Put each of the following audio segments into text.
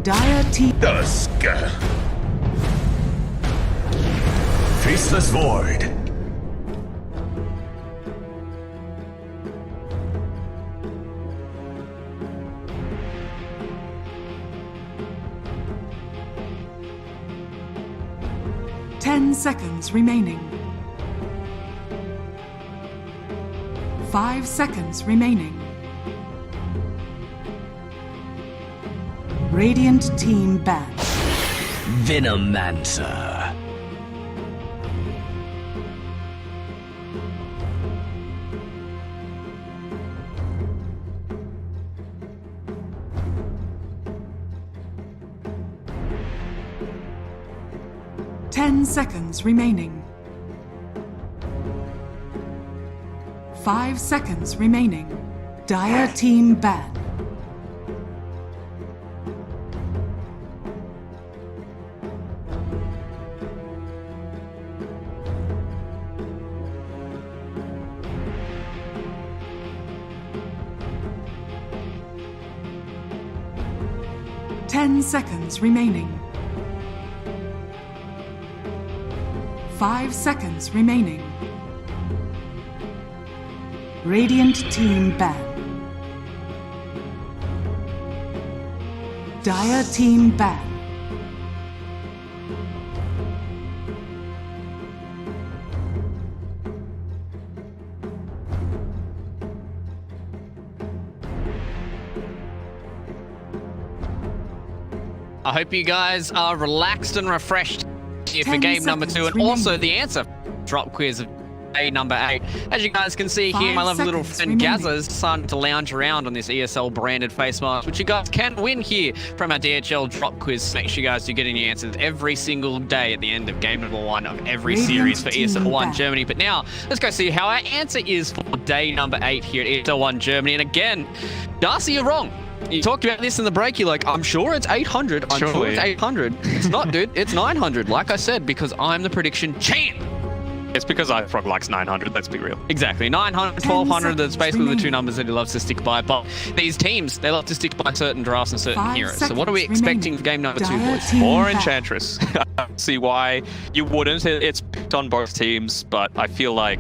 Dire team. Dusk. Faceless Void. Ten seconds remaining. 5 seconds remaining. Radiant team badge. Venomancer. Ten seconds remaining. 5 seconds remaining. Dire team ban. Ten seconds remaining. 5 seconds remaining. Radiant team ban. Dire team ban. I hope you guys are relaxed and refreshed here for game number 2, and also the answer drop quiz of day number 8. As you guys can see here, my lovely little friend Gaza is starting to lounge around on this ESL branded face mask, which you guys can win here from our DHL drop quiz. Make sure you guys do get in your answers every single day at the end of game number 1 of every series for ESL 1 Germany. But now, let's go see how our answer is for day number 8 here at ESL 1 Germany. And again, Darcy, you're wrong. You talked about this in the break. You're like, I'm sure it's 800. I'm sure it's 800. It's not, dude. It's 900. Like I said, because I'm the prediction champ. It's because iFrog likes 900, let's be real. Exactly. 900, 1200, that's basically the two numbers that he loves to stick by. But these teams, they love to stick by certain drafts and certain heroes. So what are we expecting for game number 2, boys? More Enchantress. I don't see why you wouldn't. It's picked on both teams, but I feel like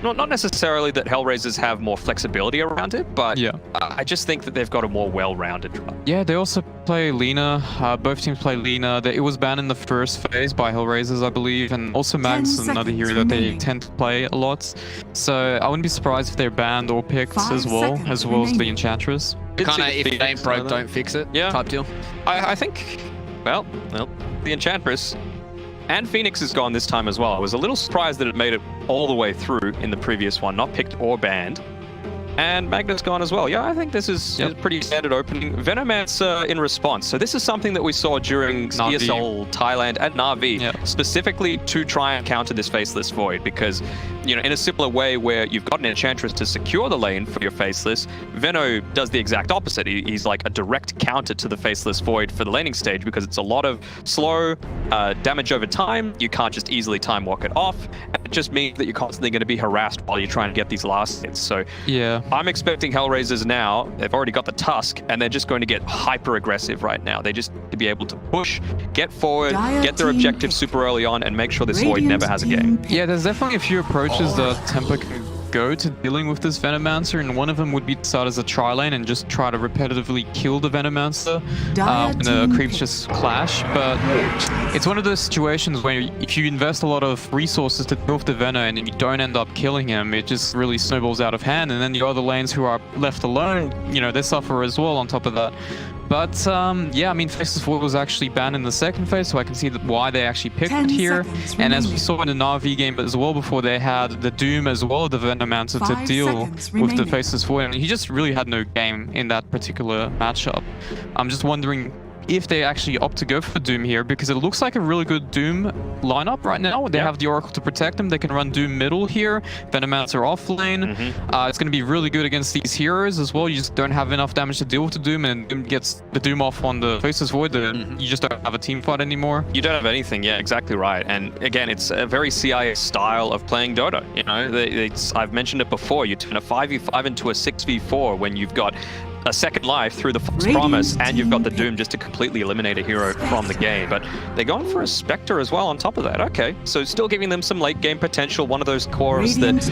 not necessarily that HellRaisers have more flexibility around it, but yeah, I just think that they've got a more well-rounded draft. Yeah, they also play Lina. Both teams play Lina. It was banned in the first phase by HellRaisers, I believe, and also Magnus is another hero that they tend to play a lot. So I wouldn't be surprised if they're banned or picked as well as the Enchantress. Kind of, if it ain't broke, don't fix it type deal. I think, well, the Enchantress and Phoenix is gone this time as well. I was a little surprised that it made it all the way through in the previous one, not picked or banned. And Magnet's gone as well. Yeah, I think this is a pretty standard opening. Venomancer in response. So this is something that we saw during ESL Thailand and Na'Vi, specifically to try and counter this Faceless Void, because, you know, in a similar way where you've got an Enchantress to secure the lane for your Faceless, Veno does the exact opposite. He's like a direct counter to the Faceless Void for the laning stage, because it's a lot of slow damage over time. You can't just easily time walk it off. And it just means that you're constantly going to be harassed while you're trying to get these last hits. So yeah, I'm expecting HellRaisers now, they've already got the Tusk, and they're just going to get hyper aggressive right now. They just to be able to push, get forward, get their objective super early on, and make sure this Void never has a game. Yeah, there's definitely a few approaches that Temper can go to dealing with this Venomancer, and one of them would be to start as a tri-lane and just try to repetitively kill the Venomancer when the creeps just clash. But it's one of those situations where if you invest a lot of resources to deal with the Veno and you don't end up killing him, it just really snowballs out of hand, and then the other lanes who are left alone, you know, they suffer as well on top of that. But yeah, I mean, Faceless Void was actually banned in the second phase, so I can see why they actually picked it here. And as we saw in the Na'Vi game as well before, they had the Doom as well, the Venomancer, to deal with the Faceless Void. And he just really had no game in that particular matchup. I'm just wondering if they actually opt to go for Doom here, because it looks like a really good Doom lineup right now. They have the Oracle to protect them. They can run Doom middle here, Venomancer off lane. It's going to be really good against these heroes as well. You just don't have enough damage to deal with the Doom, and Doom gets the Doom off on the Faceless Void. You just don't have a team fight anymore. You don't have anything, yeah, exactly right. And again, it's a very CIS style of playing Dota. You know, I've mentioned it before. You turn a 5v5 into a 6v4 when you've got a second life through the false promise, and you've got the Doom just to completely eliminate a hero from the game. But they're going for a Spectre as well on top of that. Okay, so still giving them some late game potential. One of those cores that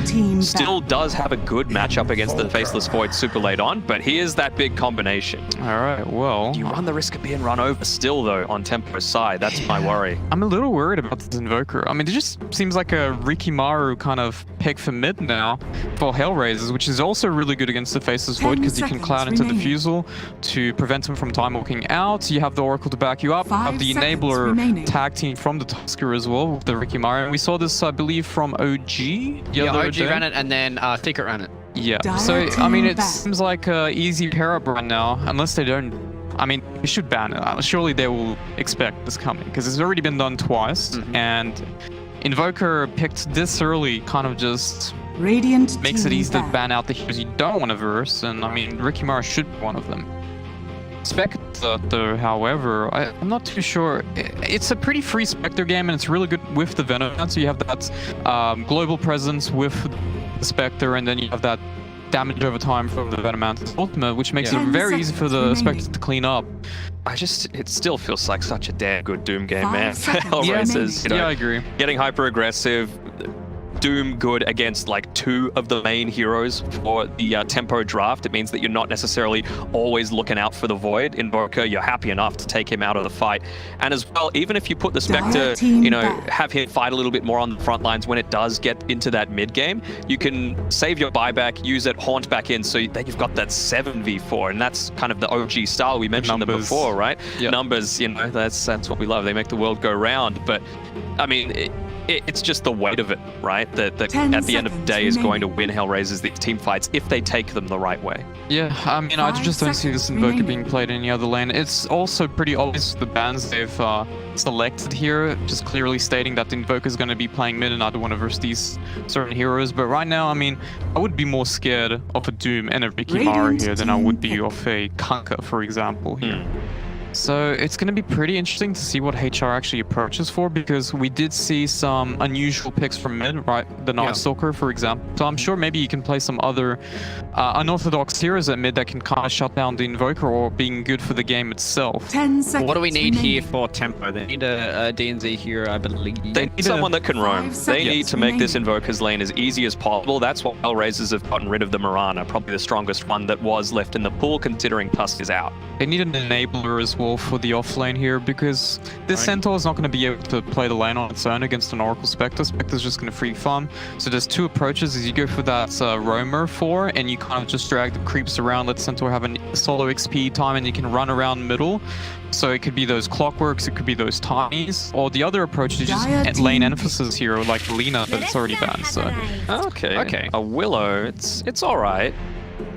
still does have a good matchup against the Faceless Void super late on, but here's that big combination. All right, well... You run the risk of being run over still, though, on Tempo's side. That's my worry. I'm a little worried about this Invoker. I mean, it just seems like a Rikimaru kind of pick for mid now for HellRaisers, which is also really good against the Faceless Void because you can cloud into Diffusal to prevent him from time walking out. You have the Oracle to back you up. You have the Enabler tag team from the Tusker as well with the Rikimaru. And we saw this, I believe, from OG. Yeah, OG ran it, and then Thicket ran it. Yeah, so, I mean, it seems like an easy pair-up right now, unless they don't... I mean, they should ban it. Surely they will expect this coming, because it's already been done twice, and Invoker picked this early kind of just makes it easy to ban out the heroes you don't want to verse, and I mean, Rikimaru should be one of them. Spectre, however, I'm not too sure. It's a pretty free Spectre game, and it's really good with the Venom. So you have that global presence with the Spectre, and then you have that damage over time from the Venomancer's ultimate, which makes it very easy for the Spectre to clean up. It still feels like such a damn good Doom game, man. HellRaisers, yeah, I agree. Getting hyper aggressive, Doom good against like two of the main heroes for the tempo draft. It means that you're not necessarily always looking out for the Void. Invoker, you're happy enough to take him out of the fight. And as well, even if you put the Spectre, have him fight a little bit more on the front lines when it does get into that mid game, you can save your buyback, use it, haunt back in, so then you've got that 7v4, and that's kind of the OG style. We mentioned them before, right? Yep. Numbers, that's what we love. They make the world go round. But I mean, it's just the weight of it, right? That at the end of the day is going to win HellRaisers these team fights if they take them the right way. Yeah, I mean, I just don't see this Invoker being played in any other lane. It's also pretty obvious the bans they've selected here, just clearly stating that the Invoker is going to be playing mid and I don't want to verse these certain heroes. But right now, I mean, I would be more scared of a Doom and a Rikimaru here than I would be of a Kunkka, for example, here. So it's going to be pretty interesting to see what HR actually approaches for, because we did see some unusual picks from mid, right? The Night Stalker, for example. So I'm sure maybe you can play some other unorthodox heroes at mid that can kind of shut down the Invoker or being good for the game itself. 10 seconds. What do we need here for tempo? They need a DNZ hero, I believe. They need someone that can roam. They need to make this Invoker's lane as easy as possible. That's why HellRaisers have gotten rid of the Mirana, probably the strongest one that was left in the pool, considering Tusk is out. They need an enabler as well for the off lane here, because this Centaur is not going to be able to play the lane on its own against an Oracle Spectre. Spectre's just going to free farm. So there's two approaches. Is you go for that roamer for, and you kind of just drag the creeps around, let Centaur have a solo XP time, and you can run around middle. So it could be those Clockworks, it could be those Tinies, or the other approach is just lane emphasis hero like Lina, but it's already banned. So okay. A Willow, it's all right.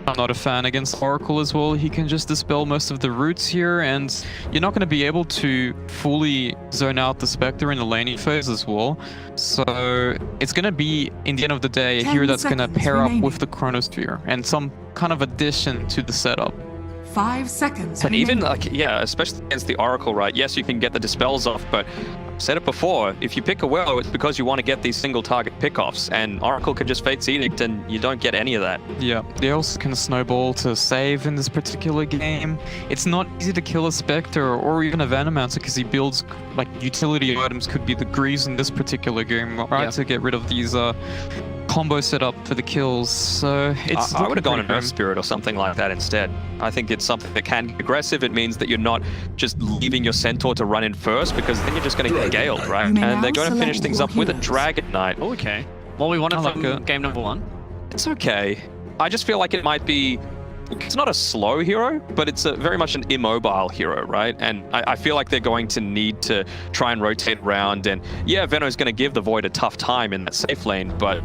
I'm not a fan against Oracle as well. He can just dispel most of the roots here, and you're not going to be able to fully zone out the Spectre in the laning phase as well. So it's going to be, in the end of the day, a hero that's going to pair up with the Chronosphere and some kind of addition to the setup. 5 seconds. And even especially against the Oracle, right? Yes, you can get the dispels off, but I've said it before, if you pick a Willow, it's because you want to get these single target pickoffs, and Oracle can just Fate's Edict and you don't get any of that. Yeah, they also can snowball to save in this particular game. It's not easy to kill a Spectre or even a Venomancer because he builds like utility items, could be the Greaves in this particular game, right? To get rid of these combo setup for the kills. So it's I would have gone an Earth Spirit or something like that instead. I think it's something that can be aggressive. It means that you're not just leaving your Centaur to run in first, because then you're just going to get Galed, right? And they're going to finish things up with a Dragon Knight. Oh, okay. Well, we wanted from game number 1. It's okay. I just feel like it might be... It's not a slow hero, but it's very much an immobile hero, right? And I feel like they're going to need to try and rotate around. And yeah, Veno's going to give the Void a tough time in that safe lane, but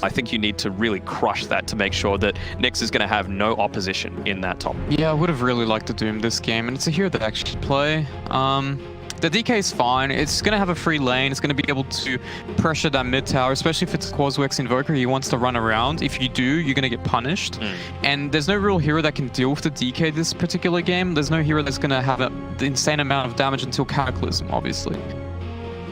I think you need to really crush that to make sure that Nyx is going to have no opposition in that top. Yeah, I would have really liked to Doom this game, and it's a hero that actually play. The DK is fine. It's going to have a free lane. It's going to be able to pressure that mid tower, especially if it's a Quaswex Invoker. He wants to run around. If you do, you're going to get punished. And there's no real hero that can deal with the DK this particular game. There's no hero that's going to have the insane amount of damage until Cataclysm, obviously.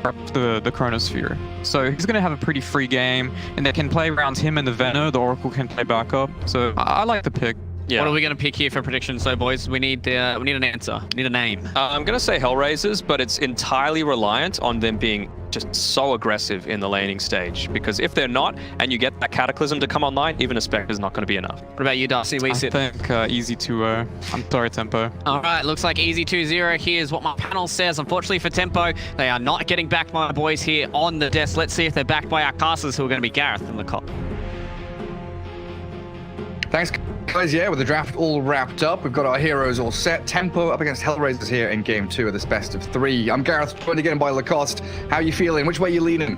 The Chronosphere. So he's going to have a pretty free game, and they can play around him and the Veno. The Oracle can play backup. So I like the pick. Yeah. What are we going to pick here for predictions, so boys? We need an answer. We need a name. I'm going to say HellRaisers, but it's entirely reliant on them being just so aggressive in the laning stage. Because if they're not, and you get that Cataclysm to come online, even a Spectre is not going to be enough. What about you, Darcy? I think easy 2-0. I'm sorry, Tempo. All right, looks like easy 2-0. Here's what my panel says. Unfortunately for Tempo, they are not getting backed by my boys here on the desk. Let's see if they're backed by our casters, who are going to be Gareth and Nicole. Thanks, guys. Yeah, with the draft all wrapped up, we've got our heroes all set. Tempo up against HellRaisers here in Game 2 of this best of 3. I'm Gareth, joined again by Lacoste. How are you feeling? Which way are you leaning?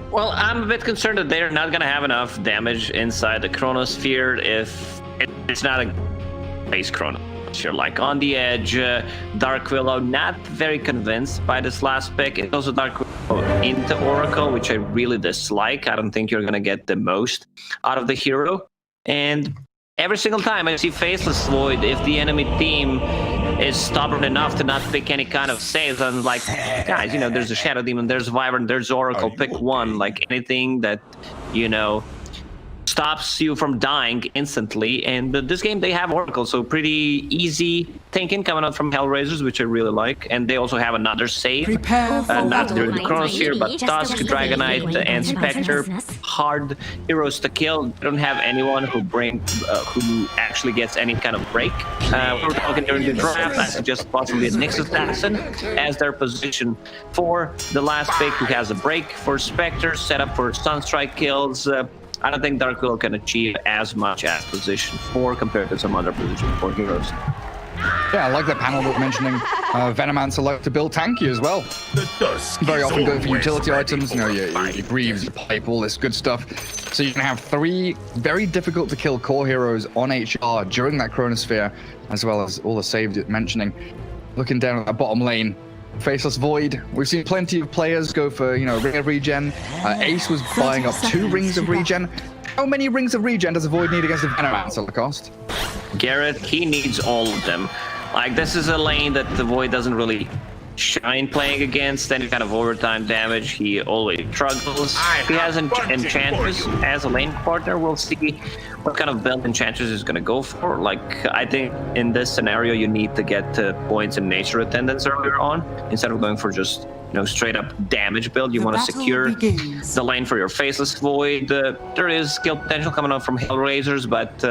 Well, I'm a bit concerned that they're not going to have enough damage inside the Chronosphere if it's not a base Chronosphere. Like on the edge, Dark Willow, not very convinced by this last pick. It's also Dark Willow into Oracle, which I really dislike. I don't think you're going to get the most out of the hero. And every single time I see Faceless Void, if the enemy team is stubborn enough to not pick any kind of saves, I'm like, guys, you know, there's a Shadow Demon, there's Wyvern, there's Oracle, pick one. Like anything that, you know, stops you from dying instantly. And this game, they have Oracle, so pretty easy thinking coming out from HellRaisers, which I really like. And they also have another save, not during the Chronosphere, but Tusk, Dragonite, and Spectre, hard heroes to kill. They don't have anyone who actually gets any kind of break. We were talking during the draft, I suggest possibly a Nyx Assassin as their position for the last pick, who has a break for Spectre, set up for Sunstrike kills. I don't think Dark Willow can achieve as much as position 4 compared to some other position 4 heroes. Yeah, I like that panel that mentioning Venomancer like to build tanky as well. Very often go for utility items, you know, your Greaves, your Pipe, all this good stuff. So you can have 3 very difficult to kill core heroes on HR during that Chronosphere, as well as all the saves you're mentioning. Looking down at that bottom lane, Faceless Void. We've seen plenty of players go for, you know, ring of regen. Ace was buying up 2 rings of regen. How many rings of regen does a Void need against a Venomancer, Lacoste? Garrett, he needs all of them. Like, this is a lane that the Void doesn't really shine playing against any kind of overtime damage. He always struggles. He has Enchantress as a lane partner. We'll see what kind of build Enchantress is going to go for. Like, I think in this scenario, you need to get points in nature attendance earlier on instead of going for just, you know, straight up damage build. You want to secure the lane for your Faceless Void. There is skill potential coming up from HellRaisers, but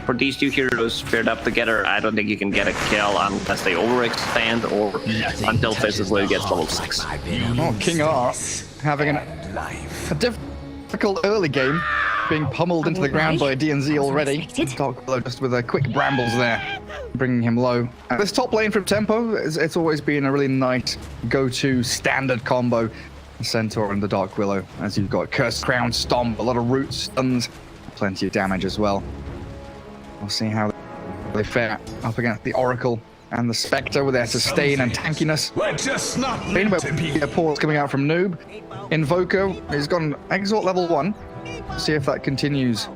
for these 2 heroes paired up together, I don't think you can get a kill unless they overextend or until Faceless Void gets level 6. Oh, King R having a difficult early game, being pummeled into the ground by DNZ already. Dark Willow just with a quick brambles there, bringing him low. This top lane from Tempo, it's always been a really nice go-to standard combo. The Centaur and the Dark Willow, as you've got Cursed Crown, Stomp, a lot of roots, stuns, plenty of damage as well. We'll see how they fare up against the Oracle and the Spectre with their sustain and tankiness. Anyway, pause coming out from Noob. Invoker, he's got an Exalt level 1. See if that continues.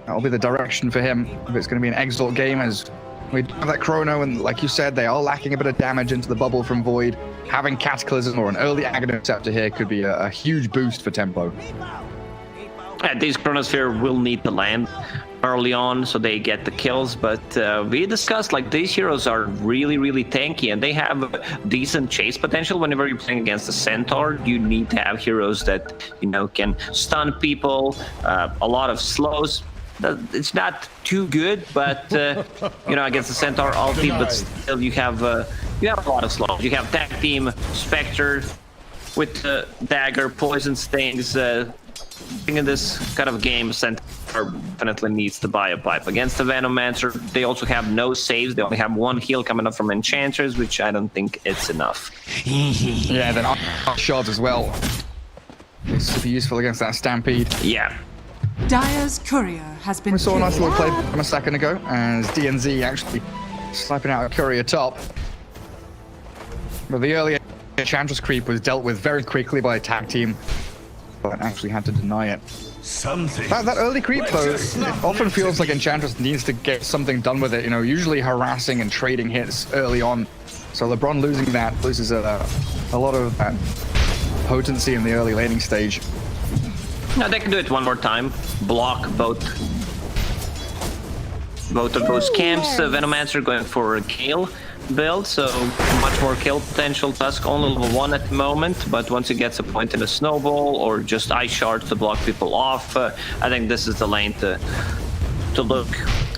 That'll be the direction for him. If it's going to be an Exalt game, as we have that Chrono, and like you said, they are lacking a bit of damage into the bubble from Void. Having Cataclysm or an early Aghanim Scepter here could be a huge boost for Tempo. These Chronosphere will need to land early on so they get the kills, but we discussed, like, these heroes are really, really tanky and they have decent chase potential. Whenever you're playing against a Centaur, you need to have heroes that, you know, can stun people, a lot of slows. It's not too good, but you know, against the Centaur ulti, but still you have a lot of slows. You have tag team Spectre with the dagger, poison stings. In this kind of game, Centaur definitely needs to buy a pipe. Against the Venomancer, they also have no saves. They only have 1 heal coming up from Enchanters, which I don't think it's enough. Yeah, then shards as well. It's super useful against that Stampede. Yeah. Dire's courier has been. We saw a nice little play from a second ago as DNZ actually sniping out a courier top. But the early Enchantress creep was dealt with very quickly by a tag team, but actually had to deny it. That early creep, though, it often feels like Enchantress needs to get something done with it, you know, usually harassing and trading hits early on. So LeBron losing that loses a lot of that potency in the early laning stage. No, they can do it one more time. Block both both of those camps. Venomancer going for a Gale build, so much more kill potential. Tusk only level 1 at the moment, but once he gets a point in a snowball or just ice shards to block people off, I think this is the lane to look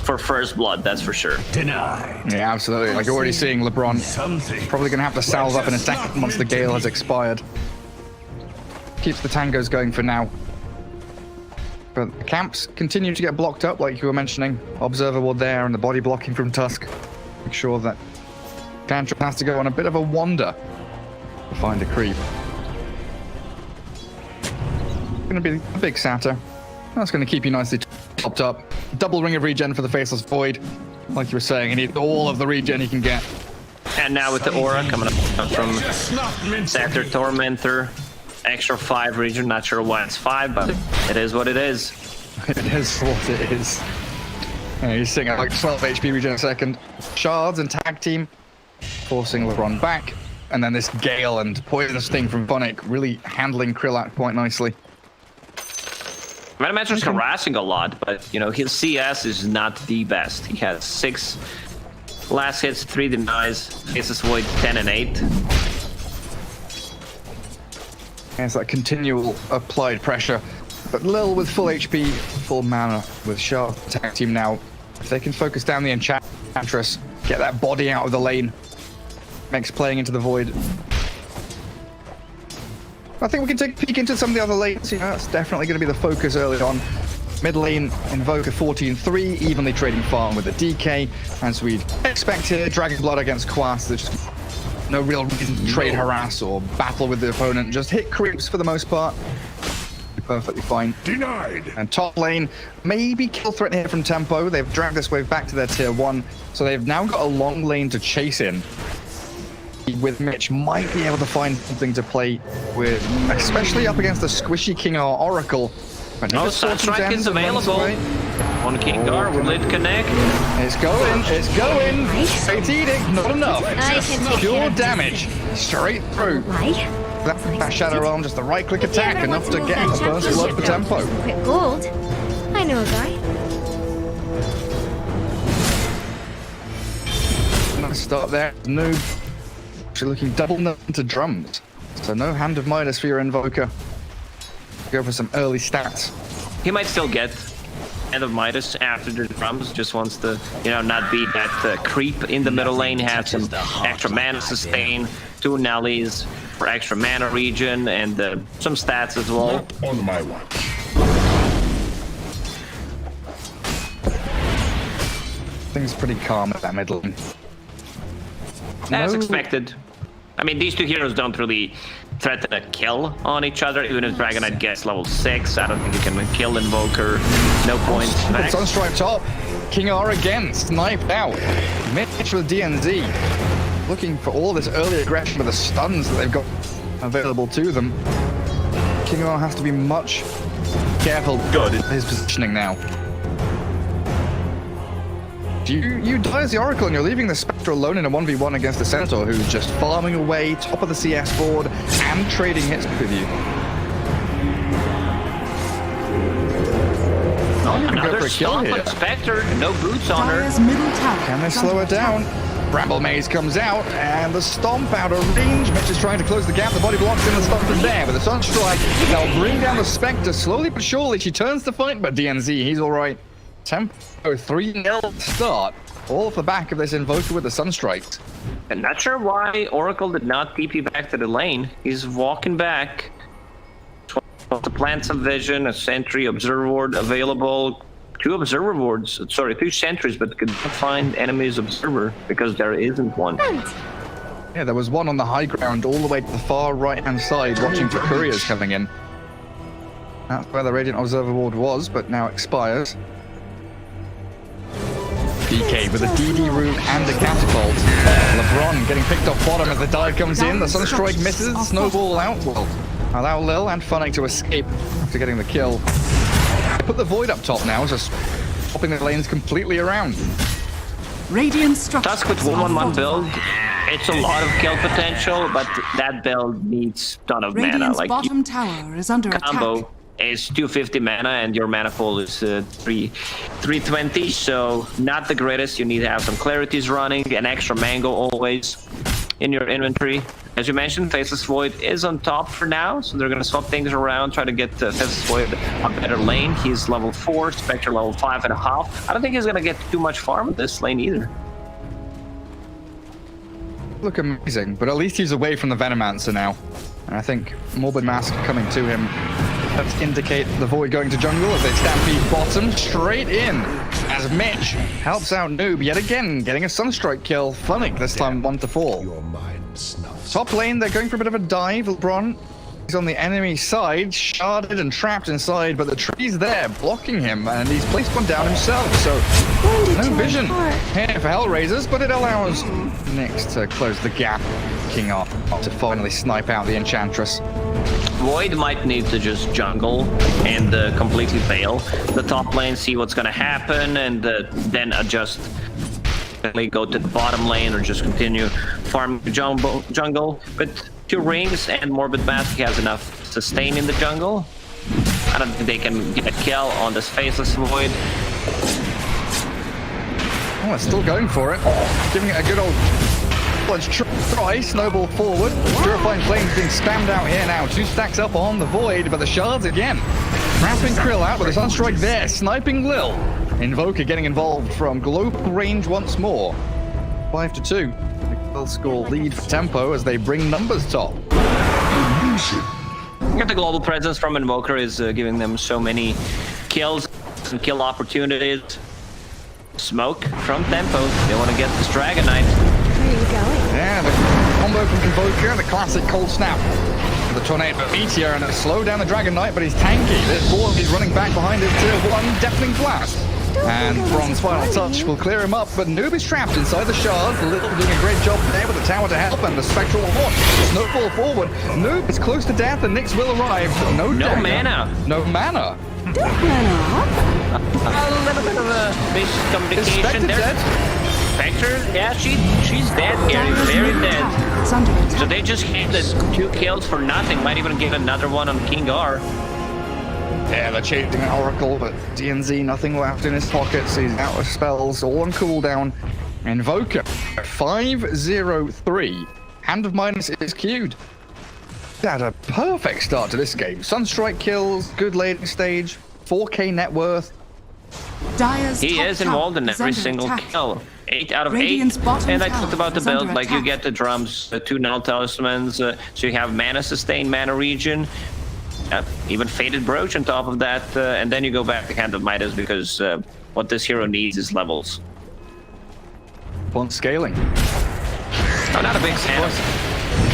for first blood, that's for sure. Denied. Yeah, absolutely. Like you're already seeing LeBron probably going to have to salve up in a second once the Gale has expired. Keeps the tangos going for now. But the camps continue to get blocked up, like you were mentioning. Observer ward there and the body blocking from Tusk. Make sure that Cantrip has to go on a bit of a wander to find a creep. Gonna be a big Satyr. That's gonna keep you nicely topped up. Double ring of regen for the Faceless Void. Like you were saying, he needs all of the regen he can get. And now with the aura coming up from Satyr Tormentor. Extra 5 regen, not sure why it's 5, but it is what it is. It is what it is. Yeah, he's sitting at like 12 HP regen a second. Shards and tag team forcing LeBron back. And then this Gale and Poison Sting from Vonic really handling Krillak quite nicely. Venomancer's harassing a lot, but you know, his CS is not the best. He has 6 last hits, 3 denies, Faceless Void 10 and 8. Yeah, it's that continual applied pressure. But Lil with full HP, full mana with Sharp tag team now. If they can focus down the Enchantress, get that body out of the lane, makes playing into the Void. I think we can take a peek into some of the other lanes. You know, that's definitely going to be the focus early on. Mid lane, Invoker 14-3, evenly trading farm with a DK. As we'd expect here, Dragon Blood against Quas. There's just no real reason to trade harass or battle with the opponent. Just hit creeps for the most part. Perfectly fine. Denied. And top lane, maybe kill threat here from Tempo. They've dragged this wave back to their tier 1. So they've now got a long lane to chase in. With Mitch, might be able to find something to play with, especially up against the squishy King or Oracle. Oh, Sunstrike is available. On Kingar, will it connect? It's going, it's going. Fate Edict, not enough. Pure damage, straight through. That Shadow Realm, just the right-click attack, enough to get a first blood for Tempo. Quick gold. I know a guy. Nice start there. Noob. Actually looking double to drums. So no Hand of Midas for your Invoker. Go for some early stats. He might still get Hand of Midas after the drums, just wants to, you know, not be that creep in the middle lane, have some extra mana sustain, 2 Nellies for extra mana regen, and some stats as well. Not on my watch. Things pretty calm at that mid lane. As expected. I mean, these two heroes don't really threaten a kill on each other. Even if Dragonite gets level 6, I don't think you can kill Invoker. No points. Sunstripe top. King R again, sniped out. Mitch with DNZ. Looking for all this early aggression with the stuns that they've got available to them. King R has to be much careful in his positioning now. You die as the Oracle and you're leaving the Spectre alone in a 1v1 against the Centaur, who's just farming away, top of the CS board, and trading hits with you. Another stomp on Spectre, no boots on her. Dire's middle tower Can they is slow under her down? Bramble Maze comes out, and the Stomp out of range. Mitch is trying to close the gap. The body blocks in, the Stomp is there. With the Sunstrike, they'll bring down the Spectre slowly but surely. She turns to fight, but DNZ, he's all right. Tempo 3-0 start, all off the back of this Invoker with the Sunstrikes. I'm not sure why Oracle did not TP back to the lane. He's walking back. To plant some vision, a sentry, observer ward available. 2 observer wards, sorry, 2 sentries, but could not find enemies observer because there isn't one. Yeah, there was one on the high ground all the way to the far right-hand side, watching for couriers coming in. That's where the Radiant Observer Ward was, but now expires. DK with a DD rune and a catapult. LeBron getting picked off bottom as the dive comes in. The Sunstrike misses, snowball out. Well, allow Lil and Funnick to escape after getting the kill. They put the Void up top now, just swapping the lanes completely around. Radiant structures. Tusk with 1-1-1 build. It's a lot of kill potential, but that build needs a ton of mana. Radiant's Like bottom tower is under combo attack. is 250 mana, and your mana pool is 320, so not the greatest. You need to have some clarities running, an extra mango always in your inventory. As you mentioned, Faceless Void is on top for now, so they're going to swap things around, try to get Faceless Void a better lane. He's level 4, Spectre level 5.5. I don't think he's going to get too much farm in this lane either. Look amazing, but at least he's away from the Venomancer now. And I think Morbid Mask coming to him. Let's indicate the Void going to jungle as they stampede bottom straight in. As Mitch helps out Noob yet again, getting a Sunstrike kill. Funnick this time 1 to 4. Top lane, they're going for a bit of a dive. LeBron is on the enemy side, sharded and trapped inside, but the tree's there blocking him, and he's placed one down himself. So no vision here for HellRaisers, but it allows Nyx to close the gap. King off to finally snipe out the Enchantress. Void might need to just jungle and completely fail the top lane, see what's gonna happen, and then adjust. Go to the bottom lane or just continue farming jungle. With 2 rings and Morbid Mask, he has enough sustain in the jungle. I don't think they can get a kill on this Faceless Void. Oh, they're still going for it. Giving it a good old... Let's try, snowball forward. Purifying Flames being spammed out here now. 2 stacks up on the Void, but the shards again. Trapping Krill out with a Sunstrike there, sniping Lil. Invoker getting involved from global range once more. 5 to 2. The kill score lead for Tempo as they bring numbers top. The global presence from Invoker is giving them so many kills and kill opportunities. Smoke from Tempo. They want to get this Dragon Knight. Where are you going? Yeah, the combo from Invoker, the classic cold snap. The Tornado Meteor and slow down the Dragon Knight, but he's tanky. This ball is running back behind his tier 1 Deafening Blast. And Bron's final touch will clear him up, but Noob is trapped inside the shards. Little doing a great job there with the tower to help, and the Spectral Hawk. Snowfall forward. Noob is close to death, and Nyx will arrive. No mana. No mana. Don't run off. A little bit of a miscommunication there. Spectre, yeah, she's dead, Gary, very dead. So they just gave the 2 kills for nothing. Might even get another one on King R. Yeah, they're chasing an Oracle, but DNZ, nothing left in his pockets. He's out of spells, all on cooldown. Invoker, 5-0-3. Hand of Midas is queued. They had a perfect start to this game. Sunstrike kills, good laning stage, 4K net worth. He is involved in every single kill. 8 out of 8. And I talked about the build, like you get the drums, 2 null talismans, so you have mana sustain, mana regen. Even Faded Brooch on top of that, and then you go back to Hand of Midas because what this hero needs is levels. Fun scaling. I'm not a big fan of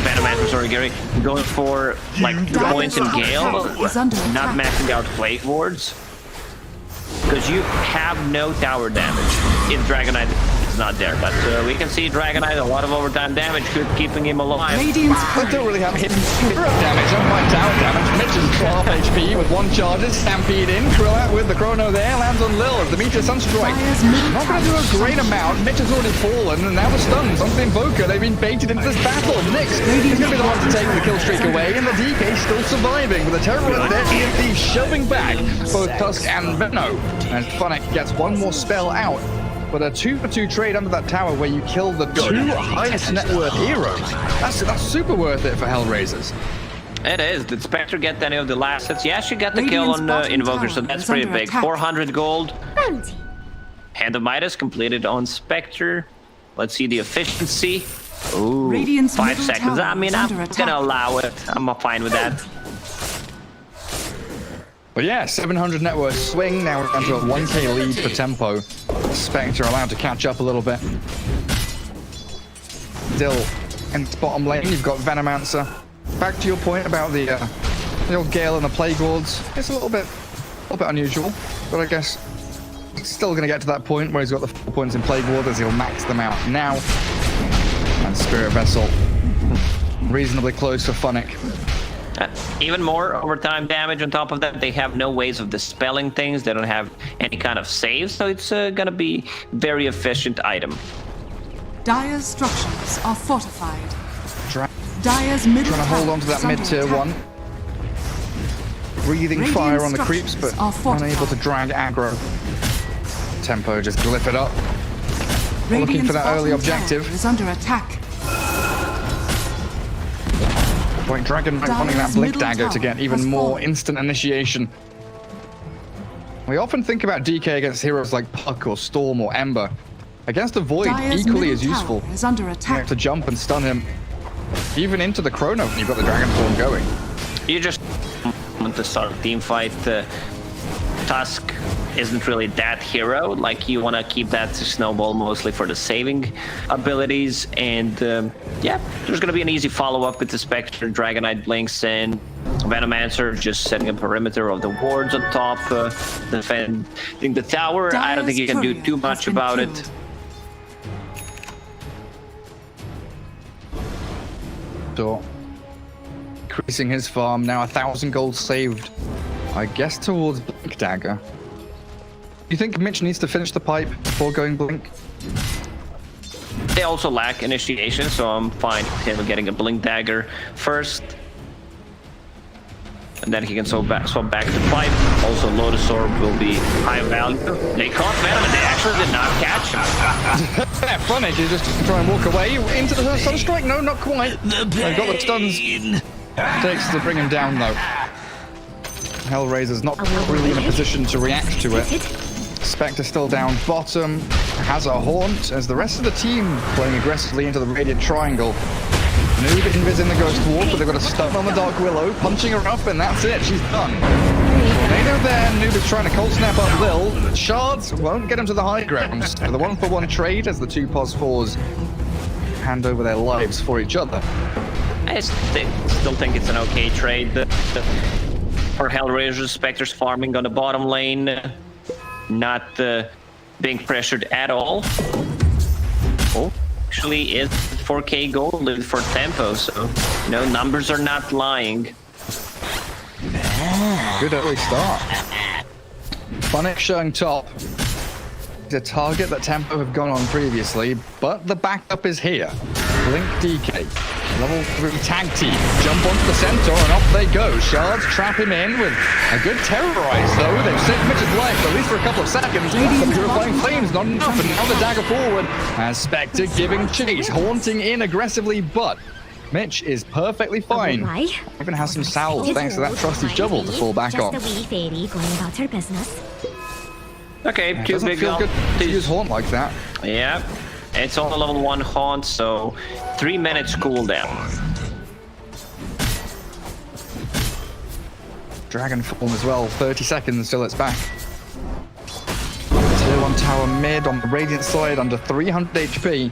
Venomancer, sorry Gary, going for like 2 points in Gale, not maxing out Plague Wards, because you have no tower damage if Dragon Knight is not there, but we can see Dragon Knight a lot of overtime damage, keeping him alive. I don't really have hidden hero damage, don't mind tower damage. Mitch is 12 HP with 1 charger, stampede in, Krill out with the chrono there, lands on Lil as the Meteor Sunstrike. Not going to do a great amount, Mitch has already fallen, and now the stuns onto the Invoker. They've been baited into this battle. Nyx is going to be the one to take the kill streak away, and the DK still surviving with the Terrorist there, TNT shoving back both Tusk and Veno. And Funnick gets 1 more spell out. But a 2-for-2 trade under that tower where you kill the 2 highest net worth heroes. That's super worth it for HellRaisers. It is. Did Spectre get any of the last hits? Yeah, she got the kill on Invoker, so that's pretty big. 400 gold. Hand of Midas completed on Spectre. Let's see the efficiency. Ooh, 5 seconds. I mean, I'm gonna allow it. I'm fine with that. But yeah, 700 net worth swing, now down to a 1k lead for Tempo. Spectre allowed to catch up a little bit. Still, in the bottom lane, you've got Venomancer. Back to your point about the old Gale and the Plague Wards. It's a little bit unusual, but I guess it's still going to get to that point where he's got the 4 points in Plague Ward as he'll max them out now. And Spirit Vessel, reasonably close for Funnick. Even more overtime damage on top of that. They have no ways of dispelling things. They don't have any kind of saves, so it's gonna be very efficient item. Dire's structures are fortified. Dire's middle trying to hold on to that mid tier 1. breathing Radiant fire on the creeps, but structures are unable to drag aggro. Tempo just glyph it up. We're looking Radiant's for that early bottom tower objective. is under attack. White Dragon wanting that Dire's blink middle dagger to tower get even has more fallen. instant initiation. We often think about DK against heroes like Puck or Storm or Ember. Against the Void, Dire's equally middle as useful. tower is under You have attack. to jump and stun him. Even into the Chrono when you've got the Dragon Form going. You just want to start a team fight. Tusk isn't really that hero. Like, you want to keep that to Snowball mostly for the saving abilities. And yeah, there's going to be an easy follow-up with the Spectre, Dragonite blinks in. Venomancer just setting a perimeter of the wards on top, defending the tower. I don't think you can do too much about it. So, increasing his farm, now 1,000 gold saved. I guess towards Blink Dagger. Do you think Mitch needs to finish the pipe before going Blink? They also lack initiation, so I'm fine with him getting a Blink Dagger first. And then he can swap back to pipe. Also, Lotus Orb will be high value. They caught Venom and they actually did not catch him. Yeah, funny, you just try and walk away into the Sunstrike. No, not quite. They've got the stuns. Takes to bring him down though. HellRaisers not really in a position to react to it. Spectre still down bottom. Has a haunt as the rest of the team playing aggressively into the Radiant Triangle. Noob invis in the Ghost Walk, but they've got a stun on the Dark Willow, punching her up, and that's it. She's done. Tornado there. Noob is trying to cold snap up Lil. Shards won't get him to the high ground. For the 1-for-1 trade as the two POS4s hand over their lives for each other. I still think it's an okay trade. For HellRaisers, Spectre's farming on the bottom lane, not being pressured at all. Oh, actually is 4k gold for Tempo, so numbers are not lying. Good early start. Funnick showing top. He's a target that Tempo have gone on previously, but the backup is here. Blink DK. Level 3 tag team. Jump onto the Centaur and off they go. Shards trap him in with a good terrorize though. They've saved Mitch's life at least for a couple of seconds. The Purifying Flames not enough, and now the dagger forward as Spectre giving chase, haunting in aggressively, but Mitch is perfectly fine. Even has some salve thanks to that trusty shovel to fall back on. Okay, It two doesn't big feel good to use haunt like that. Yeah, it's on a level 1 haunt, so 3 minutes cooldown. Dragon form as well, 30 seconds till it's back. Tier 1 tower mid on the Radiant side, under 300 HP.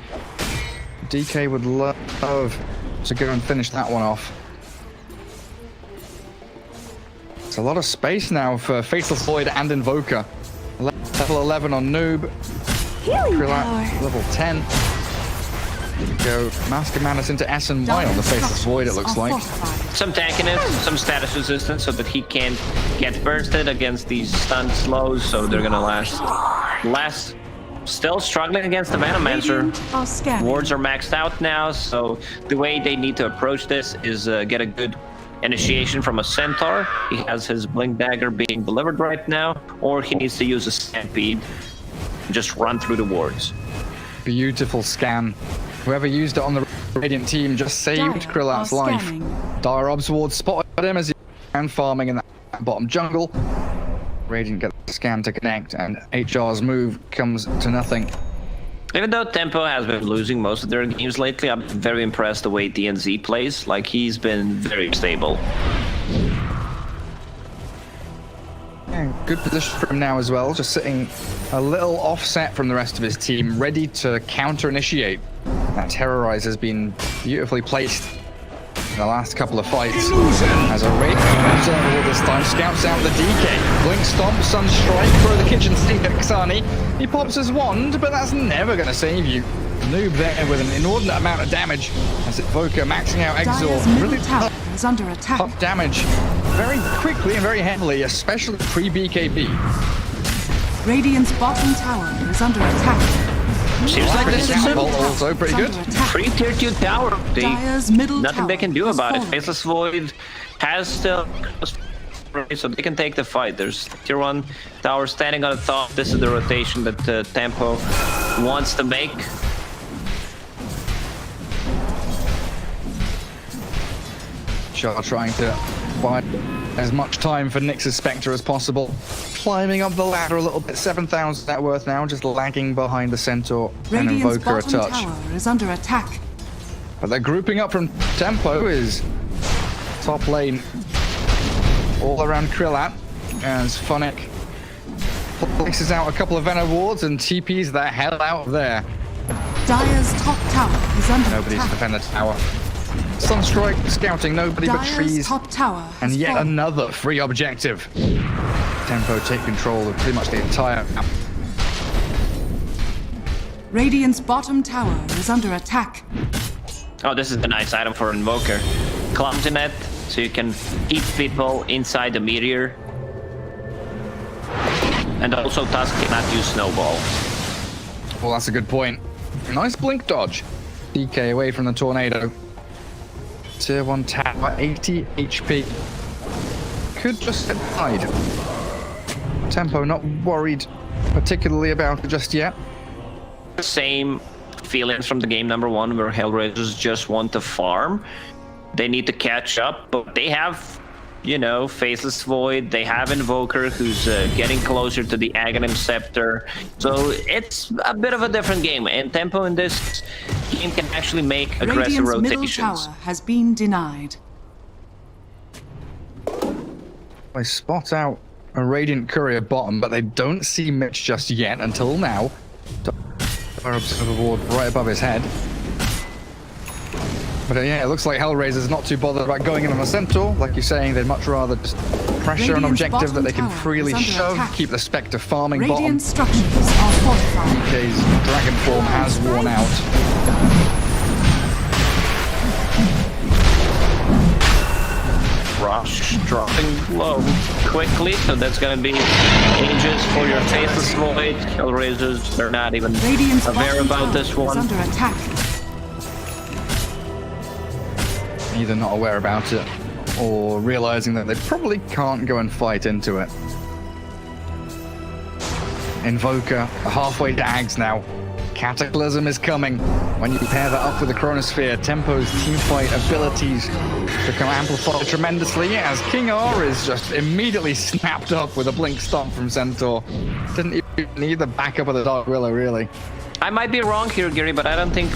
DK would love to go and finish that one off. It's a lot of space now for Faceless Void and Invoker. Level 11 on Noob. Level 10. Go Mask of Madness into S and Y on the Faceless Void, it looks like. Some tankiness, some status resistance so that he can't get bursted against these stunned slows, so they're gonna last. Still struggling against the Venomancer. Wards are maxed out now, so the way they need to approach this is get a good initiation from a Centaur. He has his Blink Dagger being delivered right now, or he needs to use a Stampede and just run through the wards. Beautiful scan. Whoever used it on the Radiant team just saved Krillat's life. Dire Obs Ward spotted him as he ran farming in that bottom jungle. Radiant get the scan to connect, and HR's move comes to nothing. Even though Tempo has been losing most of their games lately, I'm very impressed the way DNZ plays. Like, he's been very stable. Yeah, good position for him now as well, just sitting a little offset from the rest of his team, ready to counter-initiate. That Terrorize has been beautifully placed in the last couple of fights. As a rate observable this time, scouts out the DK. Blink Stomp, Sunstrike, throw the kitchen sink at Xani. He pops his wand, but that's never going to save you. Noob there with an inordinate amount of damage as Invoker maxing out Exhaust. Really is under attack. Top damage very quickly and very heavily, especially pre-BKB. Radiant's bottom tower is under attack. Seems like this is also pretty good. Pretty tier 2 tower. Dire's middle Nothing they can do tower about it. fallen. Faceless Void has still so they can take the fight. There's tier 1 tower standing on the top. This is the rotation that Tempo wants to make. Char trying to buy as much time for Nyx's Spectre as possible. Climbing up the ladder a little bit. 7,000 net worth now, just lagging behind the Centaur and Radiant's Invoker a bottom touch. tower is under attack. But they're grouping up from Tempo is top lane. All around Krillat as Funnick places out a couple of Venom wards and TPs the hell out of there. Dire's top tower is under Nobody's attack. defend the tower. Sunstrike scouting nobody but Dire's trees. top tower And has yet fallen. another free objective. Tempo take control of pretty much the entire map. Radiant's bottom tower is under attack. Oh, this is a nice item for Invoker. Clumsy net, so you can keep people inside the meteor. And also Tusk cannot use Snowball. Well, that's a good point. Nice blink dodge. DK away from the tornado. Tier 1 tower, 80 HP. Could just hide. Tempo not worried particularly about it just yet. Same feelings from the game number 1 where HellRaisers just want to farm. They need to catch up, but they have, you know, Faceless Void. They have Invoker who's getting closer to the Aghanim Scepter. So it's a bit of a different game, and Tempo in this game can actually make aggressive Radiant's middle rotations. tower has been denied. They spot out a Radiant Courier bottom, but they don't see Mitch just yet until now. Our Observer Ward right above his head. But yeah, it looks like HellRaisers not too bothered about going in on a Centaur. Like you're saying, they'd much rather just pressure an Radiant's objective that they bottom can tower freely is under shove, attack. keep the Spectre farming Radiant bottom. structures are fortified. DK's Dragon form has worn out. Rush dropping low quickly, so that's gonna be ages for your Faceless Void. HellRaisers, they're not even Radiant's aware bottom about tower this is one. under attack. Either not aware about it, or realizing that they probably can't go and fight into it. Invoker, halfway to Ags now. Cataclysm is coming. When you pair that up with the Chronosphere, Tempo's teamfight abilities become amplified tremendously as King R is just immediately snapped up with a blink stomp from Centaur. Didn't even need the backup of the Dark Willow, really. I might be wrong here, Gary, but I don't think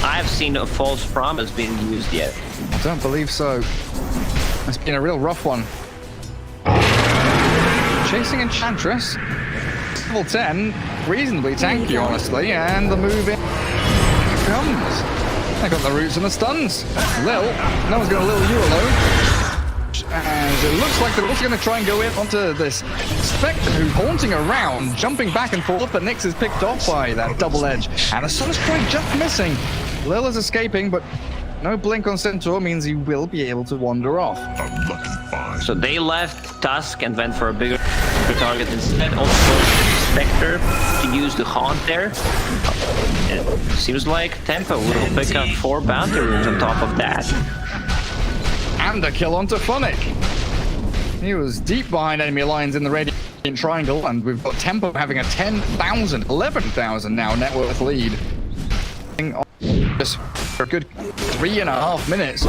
I've seen a false promise being used yet. I don't believe so. It's been a real rough one. Chasing Enchantress. Level 10, reasonably tanky, honestly, and the move in comes. They got the roots and the stuns. Lil, no one's going to Lil you alone. And it looks like they're also going to try and go in onto this Spectre who's haunting around, jumping back and forth, but Nyx is picked off by that double edge. And a Sunstrike just missing. Lil is escaping, but no blink on Centaur means he will be able to wander off. So they left Tusk and went for a bigger target instead. Also, Spectre to use the haunt there. It seems like Tempo will pick up 4 bounty runes on top of that. And a kill onto Funnick. He was deep behind enemy lines in the Radiant Triangle, and we've got Tempo having a 10,000, 11,000 now net worth lead. Just for a good 3.5 minutes.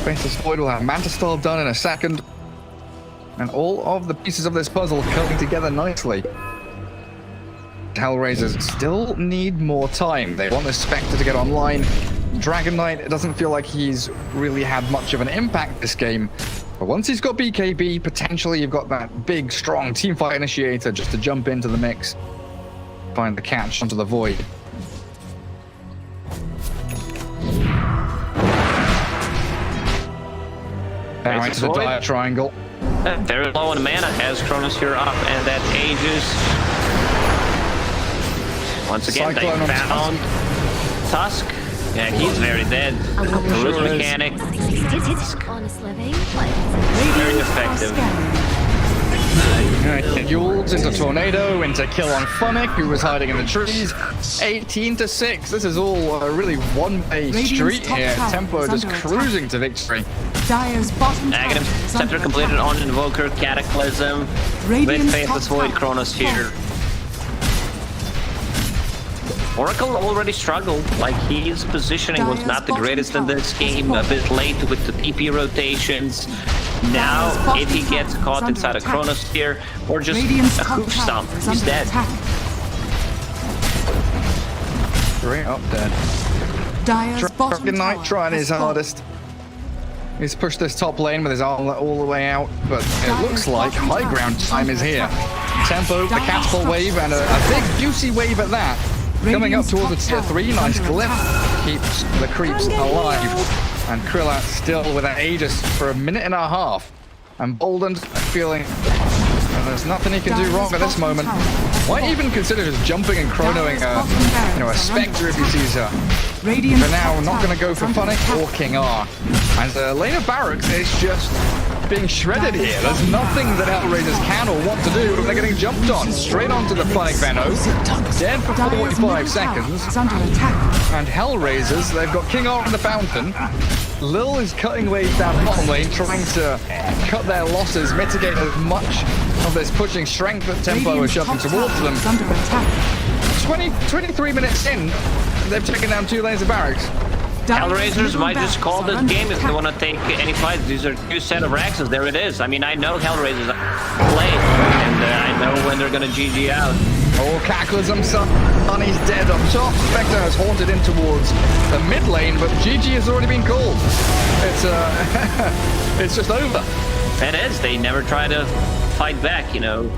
Faceless Void will have Manta Style done in a second. And all of the pieces of this puzzle coming together nicely. HellRaisers still need more time. They want this Spectre to get online. Dragon Knight, it doesn't feel like he's really had much of an impact this game. But once he's got BKB, potentially you've got that big, strong teamfight initiator just to jump into the mix. Find the catch onto the Void. Now into the Dire Triangle. Very low on mana as Chronosphere up, and that ages. Once again, they Cyclone on found Tusk. Yeah, he's very dead. The root mechanic, Honest living. very effective. Yules into Tornado, into kill on Funnick, who was hiding in the trees. 18-6. This is all a really one-way street here. Tempo just cruising to victory. Dire's bottom Negative tower is Scepter under completed attack. on Invoker, Cataclysm, with Radiant's Faithless top Void, tower Chronosphere. Oracle already struggled, like his positioning was not the greatest in this game, a bit late with the TP rotations. Now, if he gets caught inside a Chronosphere or just Radiant's a top hoof tower stomp, is he's under dead. attack. Straight up dead. Dire's bottom Dragon Knight tower trying has his fallen. hardest. He's pushed this top lane with his arm all the way out, but it looks like high ground time is here. Tempo, the catapult wave, and a big juicy wave at that. Coming up towards the tier 3, nice glyph. Keeps the creeps alive. And Krilla still with an Aegis for a minute and a half. And Bolden's feeling there's nothing he can do wrong at this moment. Might even consider just jumping and chronoing a Spectre if he sees her. For now, not going to go for Funnick or King R. And Lane of Barracks is just being shredded here. There's nothing that HellRaisers can or want to do, but they're getting jumped on. Straight onto the Funnick Venno. Dead for 45 seconds. And HellRaisers, they've got King R in the fountain. Lil is cutting waves down bottom lane, trying to cut their losses, mitigate as much of this pushing strength that Tempo is shoving towards them. 23 minutes in, they've taken down 2 lanes of barracks. HellRaisers might just call this game if they want to take any fights. These are 2 set of Raxes. There it is. I mean, I know HellRaisers play, and I know when they're going to GG out. Oh, Cataclysm, Sunny's dead up top. Spectre has haunted in towards the mid lane, but GG has already been called. It's just over. It is. They never try to fight back, you know.